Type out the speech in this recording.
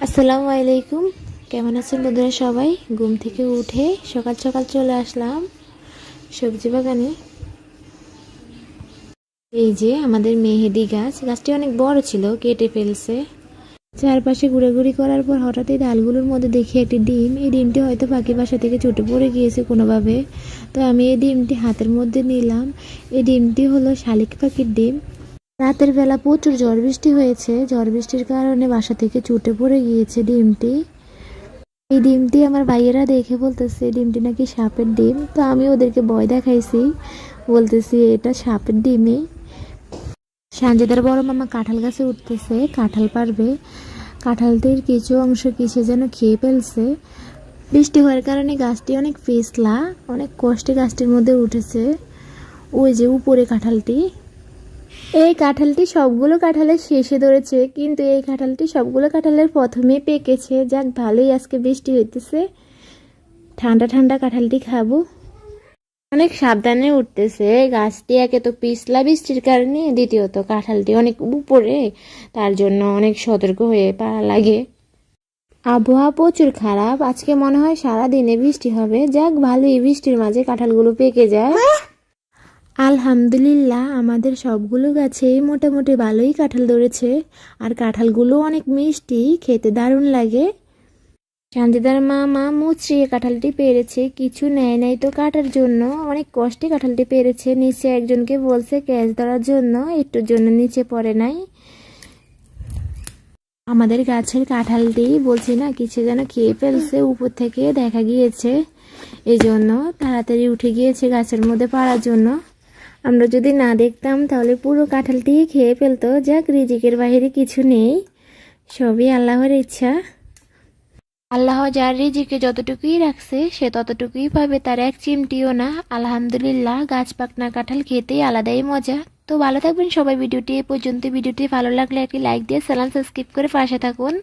আসসালামু আলাইকুম। কেমন আছেন বন্ধুরা সবাই? ঘুম থেকে উঠে সকাল সকাল চলে আসলাম সবজি বাগানে। এই যে আমাদের মেহেদি গাছটি অনেক বড় ছিল, কেটে ফেলছে। চারপাশে ঘুরাঘুরি করার পর হঠাৎই ডালগুলোর মধ্যে দেখি একটি ডিম। এই ডিমটি হয়তো পাখি বাসা থেকে ছুটে পড়ে গিয়েছে কোনোভাবে। তো আমি এই ডিমটি হাতের মধ্যে নিলাম। এই ডিমটি হলো শালিক পাখির ডিম। রাতের বেলা প্রচুর ঝড় বৃষ্টি হয়েছে, ঝড় বৃষ্টির কারণে বাসা থেকে ছুটে পড়ে গিয়েছে ডিমটি। এই ডিমটি আমার ভাইয়েরা দেখে বলতেছে ডিমটি নাকি সাপের ডিম। তো আমি ওদেরকে ভয় দেখাইছি, বলতেছি এটা সাপের ডিমই। সানজিদার বড় মামা কাঁঠাল গাছে উঠতেছে, কাঁঠাল পারবে। কাঁঠালটির কিছু অংশ কিসে যেন খেয়ে ফেলছে। বৃষ্টি হওয়ার কারণে গাছটি অনেক পিছলা, অনেক কষ্টে গাছটির মধ্যে উঠেছে। ওই যে উপরে কাঁঠালটি, এই কাঁঠালটি সবগুলো কাঁঠালের শেষে ধরেছে, কিন্তু এই কাঁঠালটি সবগুলো কাঁঠালের প্রথমে পেকেছে। যাক, ভালোই আজকে বৃষ্টি হইতেছে, ঠান্ডা ঠান্ডা কাঁঠালটি খাবো। অনেক সাবধানে উঠতেছে গাছটি, একে তো পিছলা বৃষ্টির কারণে, দ্বিতীয়ত কাঁঠালটি অনেক উপরে, তার জন্য অনেক সতর্ক হয়ে পারা লাগে। আবহাওয়া প্রচুর খারাপ, আজকে মনে হয় সারাদিনে বৃষ্টি হবে। যাক, ভালোই, বৃষ্টির মাঝে কাঁঠালগুলো পেকে যায়। আলহামদুলিল্লাহ, আমাদের সবগুলো গাছেই মোটামুটি ভালোই কাঁঠাল ধরেছে। আর কাঁঠালগুলো অনেক মিষ্টি, খেতে দারুণ লাগে। সানজিদার মা মুচড়িয়ে কাঁঠালটি পেরেছে, কিছু নেয় নাই তো কাটার জন্য। অনেক কষ্টে কাঁঠালটি পেরেছে। নিচে একজনকে বলছে ক্যাচ ধরার জন্য, একটুর জন্য নিচে পড়ে নাই। আমাদের গাছের কাঁঠালটি বলছি না, কিছু যেন খেয়ে ফেলছে, উপর থেকে দেখা গিয়েছে। এই জন্য তাড়াতাড়ি উঠে গিয়েছে গাছের মধ্যে পাড়ার জন্য। আমরা যদি না দেখতাম তাহলে পুরো কাঁঠালটি খেয়ে ফেলতো। যাক, রিজিকের বাইরে কিছু নেই, সবই আল্লাহর ইচ্ছা। আল্লাহ যার রিজিকে যতটুকুই রাখছে সে ততটুকুই পাবে, তার এক চিমটিও না। আলহামদুলিল্লাহ, গাছ পাকনা কাঁঠাল খেতেই আলাদাই মজা। তো ভালো থাকবেন সবাই। ভিডিওটি এ পর্যন্ত। ভিডিওটি ভালো লাগলে একটি লাইক দিয়ে চ্যানেল সাবস্ক্রাইব করে পাশে থাকুন।